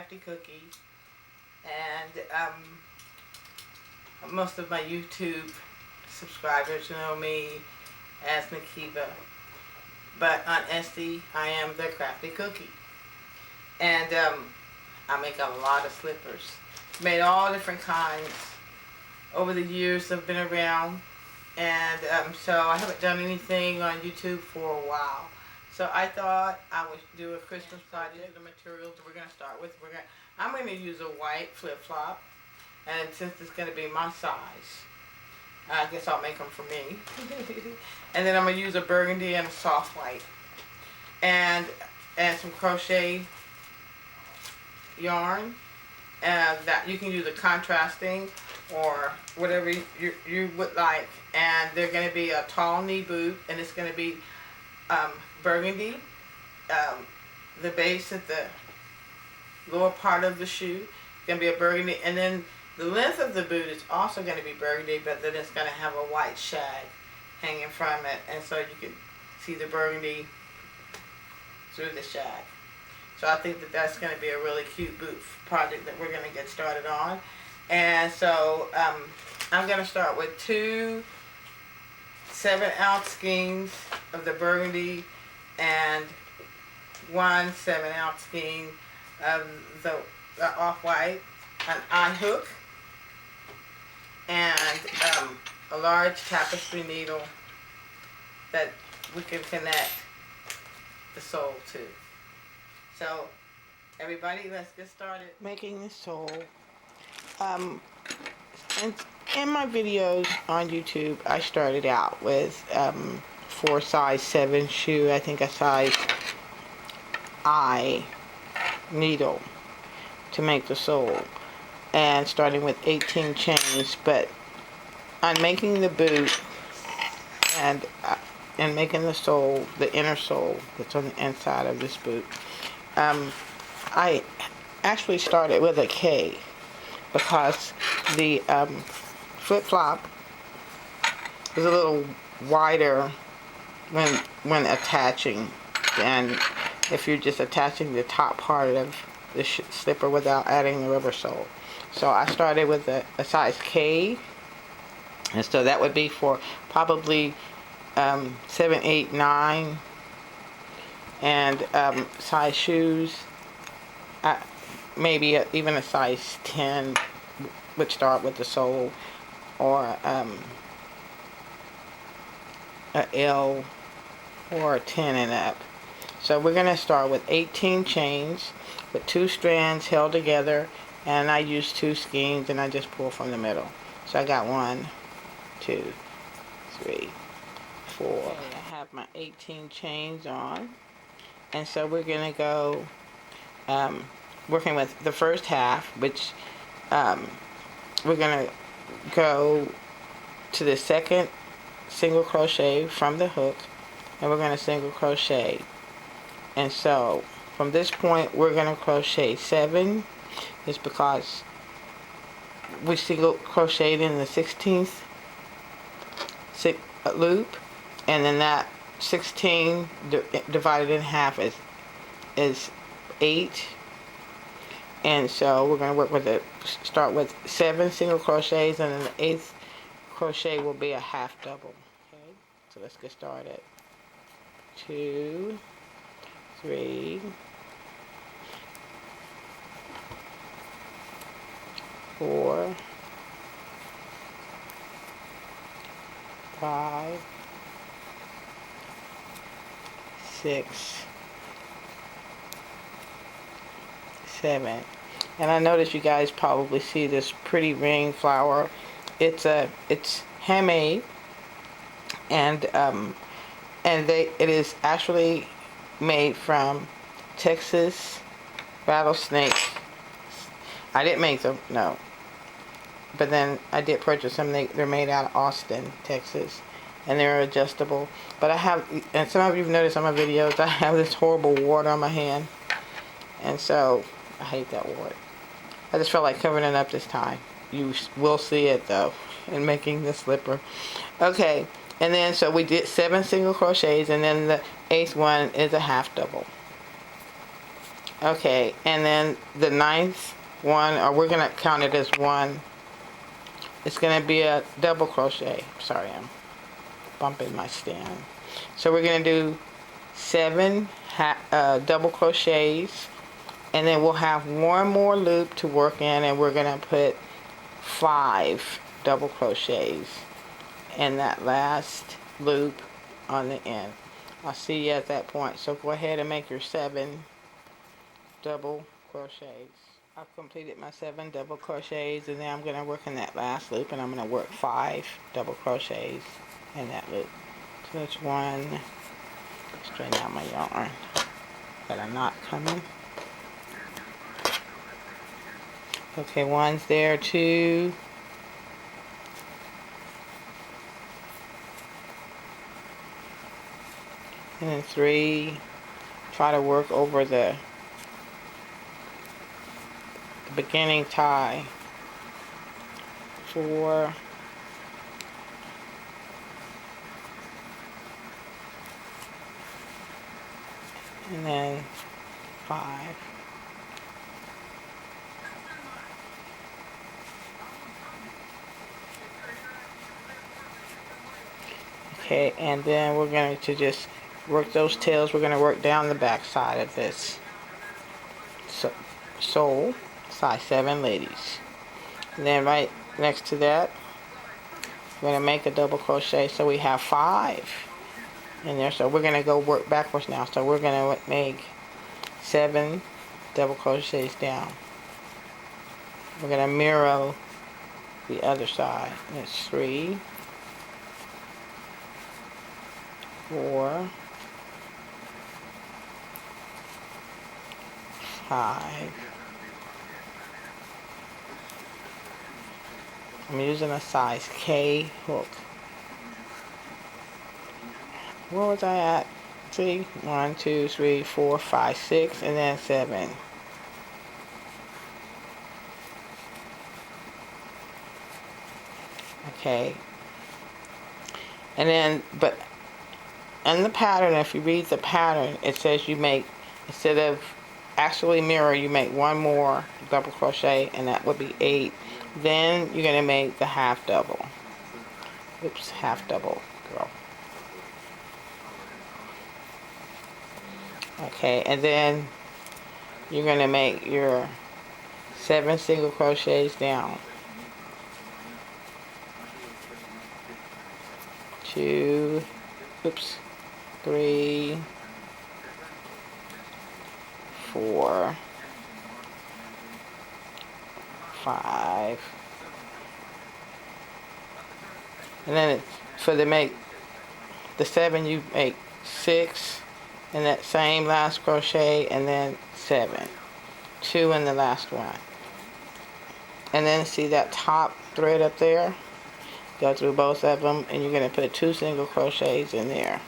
Crafty Cookie, and most of my YouTube subscribers know me as Nakiba, but on Etsy I am the Crafty Cookie, and I make a lot of slippers. Made all different kinds over the years I've been around, and so I haven't done anything on YouTube for a while. So I thought I would do a Christmas project. The materials we're going to start with, I'm going to use a white flip-flop, and since it's going to be my size, I guess I'll make them for me. And then I'm going to use a burgundy and a soft white, and some crochet yarn, that you can use a contrasting or whatever you would like. And they're going to be a tall knee boot, and it's going to be burgundy, the base at the lower part of the shoe is going to be a burgundy, and then the length of the boot is also going to be burgundy, but then it's going to have a white shag hanging from it, and so you can see the burgundy through the shag. So I think that that's going to be a really cute boot project that we're going to get started on. And so I'm going to start with 2 7-ounce skeins of the burgundy and 1 7-ounce skein of the off-white, an eye hook, and a large tapestry needle that we can connect the sole to. So everybody, let's get started making the sole. In my videos on YouTube, I started out with for size 7 shoe, I think a size I needle to make the sole, and starting with 18 chains. But on making the boot and making the sole, the inner sole that's on the inside of this boot, I actually started with a K, because the flip-flop is a little wider when attaching than if you're just attaching the top part of the slipper without adding the rubber sole. So I started with a size K, and so that would be for probably 7, 8, 9, and size shoes, maybe even a size 10 would start with the sole, or a L or a 10 and up. So we're going to start with 18 chains with 2 strands held together, and I use 2 skeins, and I just pull from the middle. So I got 1, 2, 3, 4. Okay, I have my 18 chains on, and so we're going to go working with the first half, which we're going to go to the second single crochet from the hook, and we're going to single crochet. And so from this point we're going to crochet 7, is because we single crocheted in the 16th loop, and then that 16 divided in half is 8. And so we're going to work with start with 7 single crochets, and then the 8th crochet will be a half double. Okay, so let's get started. 2, 3, 4, 5, 6, 7. And I notice you guys probably see this pretty ring flower. It's handmade, and it is actually made from Texas rattlesnake. I didn't make them, no, but then I did purchase them. They're made out of Austin, Texas, and they're adjustable. But I have, and some of you have noticed on my videos, I have this horrible wart on my hand, and so I hate that wart. I just felt like covering it up this time. You will see it though in making the slipper. Okay, and then so we did 7 single crochets, and then the 8th one is a half double. Okay, and then the ninth one, or we're gonna count it as one. It's gonna be a double crochet. Sorry, I'm bumping my stand. So we're gonna do 7 double crochets, and then we'll have one more loop to work in, and we're gonna put 5 double crochets in that last loop on the end. I'll see you at that point. So go ahead and make your 7 double crochets. I've completed my 7 double crochets, and then I'm going to work in that last loop, and I'm going to work 5 double crochets in that loop. So it's 1, straighten out my yarn, got a knot coming. Okay, 1's there, 2, and then 3. Try to work over the beginning tie. 4, and then 5. Okay, and then we're going to just work those tails. We're going to work down the back side of this sole, size 7 ladies. And then right next to that, we're going to make a double crochet, so we have 5 in there. So we're going to go work backwards now. So we're going to make 7 double crochets down. We're going to mirror the other side. And it's 3, 4, 5. I'm using a size K hook. Where was I at? See? 1, 2, 3, 4, 5, 6, and then 7. Okay. And then, but in the pattern, if you read the pattern, it says you make, instead of actually mirror, you make 1 more double crochet, and that would be 8. Then you're going to make the half double. Oops, half double, girl. Okay, and then you're going to make your 7 single crochets down. 2, oops, 3, 4, 5, and then for the make the 7, you make 6 in that same last crochet, and then 7, 2 in the last one, and then see that top thread up there, go through both of them, and you're going to put 2 single crochets in there.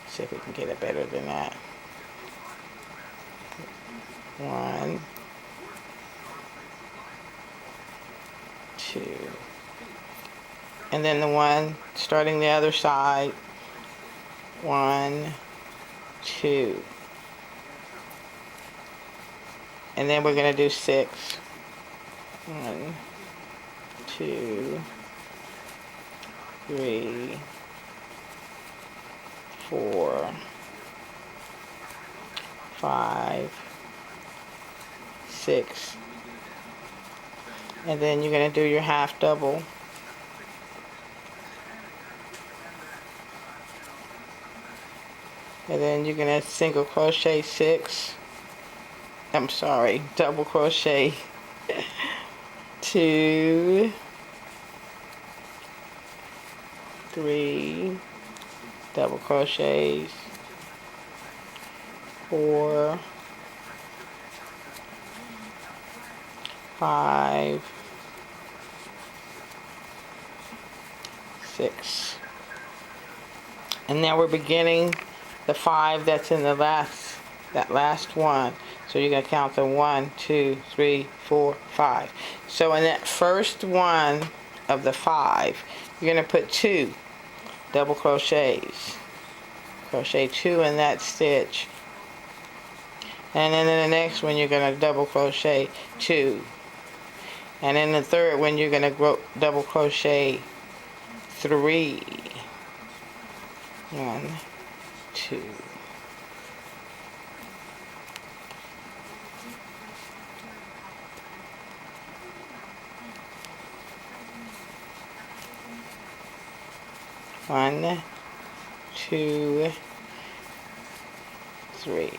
See if we can get it better than that. 1, 2, and then the one starting the other side, 1, 2, and then we're going to do 6. 1, 2, 3, 4, 5, 6, and then you're going to do your half double. And then you're going to single crochet 6. I'm sorry, double crochet 2, 3, double crochets 4, 5, 6. And now we're beginning the 5 that's in the that last one. So you're going to count the 1, 2, 3, 4, 5. So in that first one of the 5, you're going to put 2 double crochets. Crochet 2 in that stitch, And then in the next one you're going to double crochet 2. And in the third one you're going to double crochet 3. 1, 2. One, 2, 3.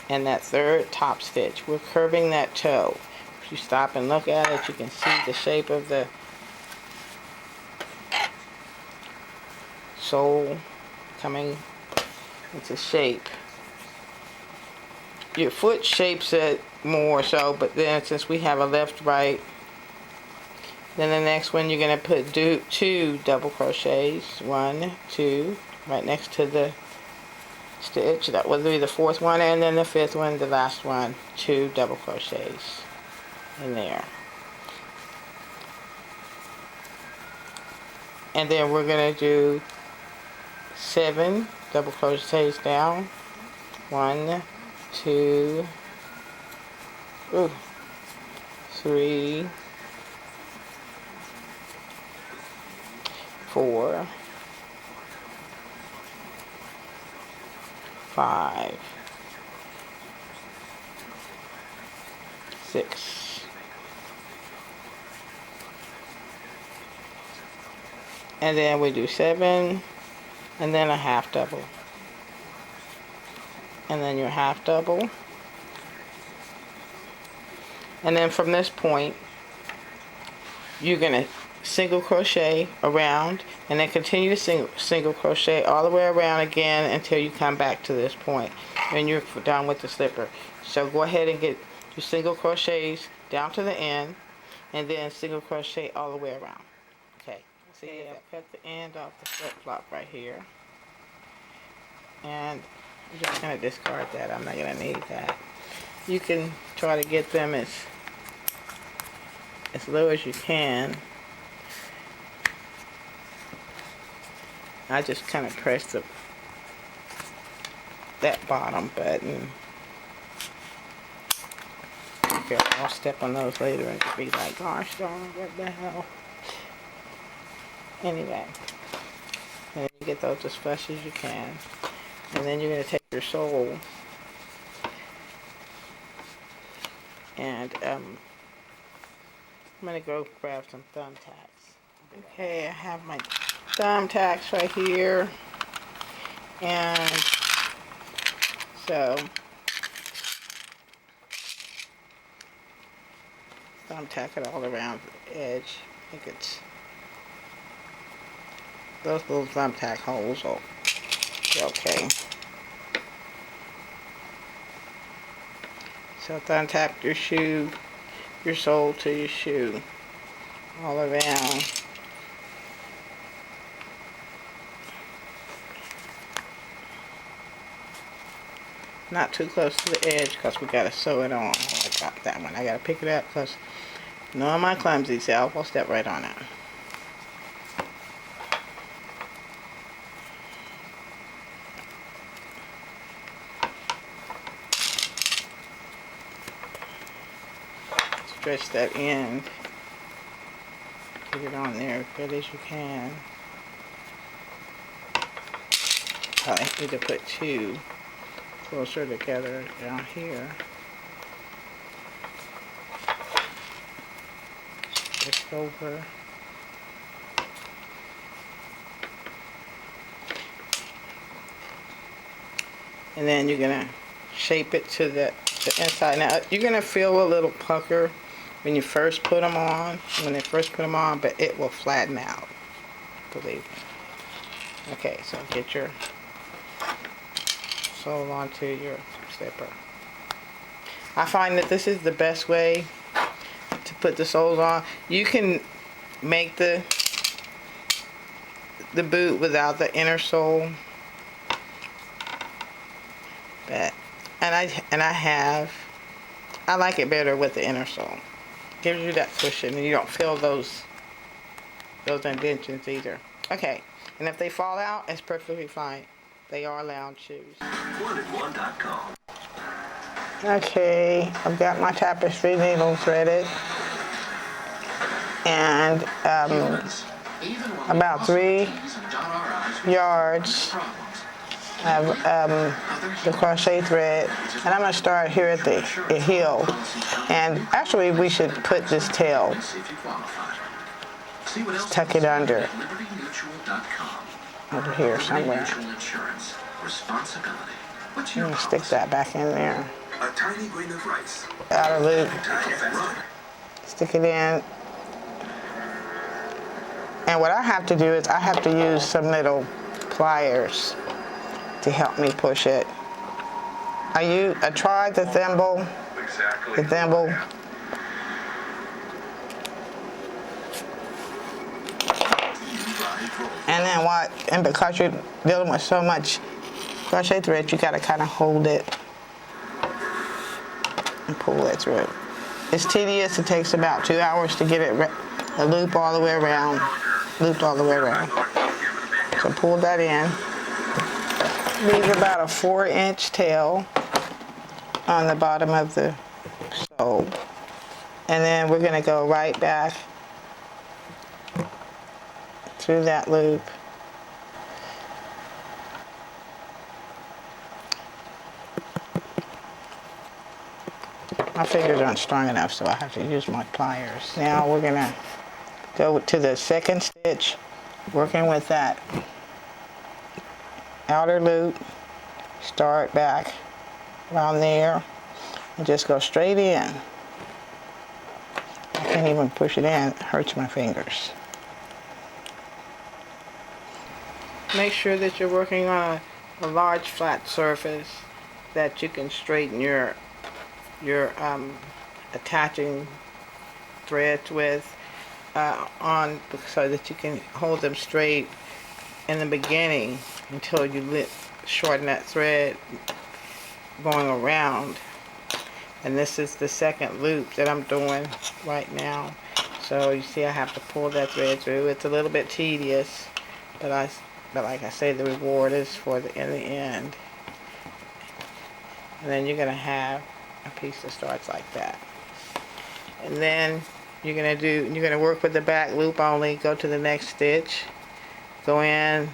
And that third top stitch, we're curving that toe. If you stop and look at it, you can see the shape of the sole coming into shape. Your foot shapes it more so, but then since we have a left, right, then the next one you're going to put 2 double crochets. 1, 2, right next to the stitch. That will be the fourth one, and then the fifth one, the last one, 2 double crochets in there. And then we're going to do 7 double crochets down. 1, 2, 3, 4, 5, 6, and then we do 7, and then a half double, and then your half double, and then from this point you're going to single crochet around, and then continue to single crochet all the way around again until you come back to this point and you're done with the slipper. So go ahead and get your single crochets down to the end, and then single crochet all the way around. Okay, see, I cut the end off the flip flop right here, and I'm just going to discard that. I'm not going to need that. You can try to get them as low as you can. I just kind of press that bottom button. Okay, I'll step on those later and be like, gosh darn, what the hell. Anyway, and you get those as flush as you can. And then you're going to take your sole and I'm going to go grab some thumbtacks. Okay, I have my thumbtacks right here, and so thumbtack it all around the edge. I think it's those little thumbtack holes will be okay. So thumbtack your shoe, your sole to your shoe all around. Not too close to the edge because we got to sew it on. Oh, I dropped that one. I got to pick it up because knowing my clumsy self, I'll step right on it. Stretch that end. Get it on there as good as you can. I need to put 2 closer together down here. Just over. And then you're going to shape it to the inside. Now you're going to feel a little pucker when you first put them on, but it will flatten out, believe me. Okay, so get your sole onto your slipper. I find that this is the best way to put the soles on. You can make the boot without the inner sole, but I like it better with the inner sole. Gives you that cushion and you don't feel those indentions either. Okay, and if they fall out, it's perfectly fine. They are lounge shoes. pt1.com. Okay, I've got my tapestry needle threaded, and about 3 yards of the crochet thread, and I'm going to start here at the heel. And actually, we should put this tail, tuck it under over here somewhere. I'm going to stick that back in there. A tiny grain of rice. Outer loop. Stick it in. And what I have to do is I have to use some little pliers to help me push it. I tried the thimble. Exactly. The thimble. And then and because you're dealing with so much crochet thread, you gotta kind of hold it and pull it through. It's tedious. It takes about 2 hours to get it a loop all the way around, looped all the way around. So pull that in. Leave about a 4-inch tail on the bottom of the sole, and then we're gonna go right back through that loop. My fingers aren't strong enough, so I have to use my pliers. Now we're gonna go to the second stitch, working with that outer loop, start back around there, and just go straight in. I can't even push it in, it hurts my fingers. Make sure that you're working on a large flat surface that you can straighten your attaching threads with so that you can hold them straight in the beginning until you shorten that thread going around. And this is the second loop that I'm doing right now. So you see I have to pull that thread through. It's a little bit tedious, but like I say, the reward is in the end. And then you're gonna have a piece that starts like that. And then you're gonna work with the back loop only. Go to the next stitch. Go in,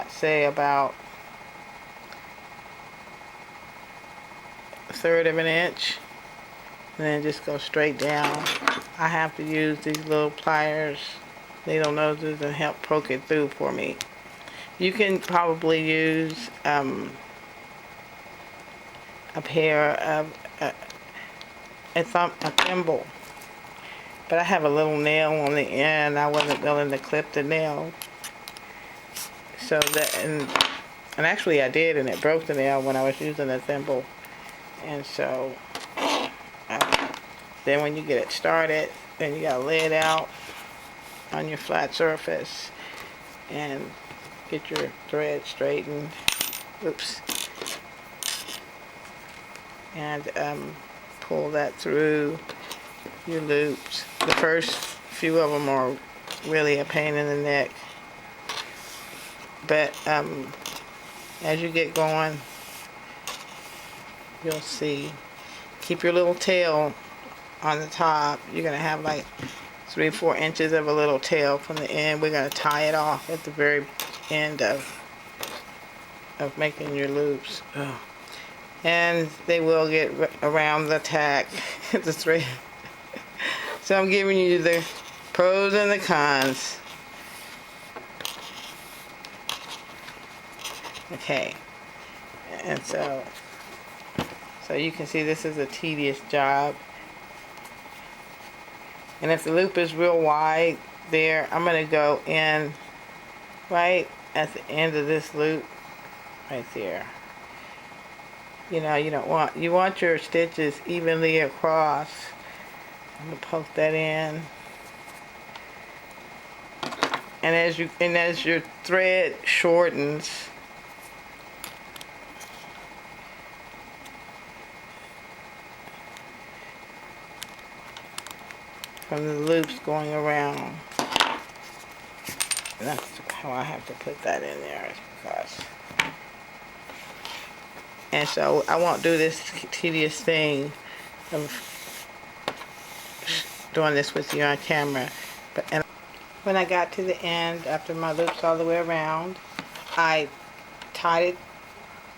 say about 1/3 of an inch, and then just go straight down. I have to use these little pliers, needle noses, and help poke it through for me. You can probably use a pair of a thimble, but I have a little nail on the end. I wasn't willing to clip the nail, so that and actually I did, and it broke the nail when I was using the thimble. And so then when you get it started, then you gotta lay it out on your flat surface and get your thread straightened. Oops. And pull that through your loops. The first few of them are really a pain in the neck, but as you get going, you'll see. Keep your little tail on the top. You're gonna have like 3-4 inches of a little tail from the end. We're gonna tie it off at the very end of making your loops. Oh. And they will get around the tack, the thread. So I'm giving you the pros and the cons. Okay, and so you can see this is a tedious job. And if the loop is real wide there, I'm going to go in right at the end of this loop, right there. You know, you want your stitches evenly across. I'm going to poke that in. And as your thread shortens, from the loops going around, That's how I have to put that in there, because. And so I won't do this tedious thing of doing this with you on camera. And when I got to the end, after my loops all the way around, I tied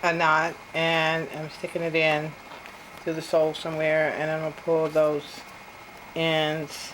a knot and I'm sticking it in to the sole somewhere, and I'm gonna pull those ends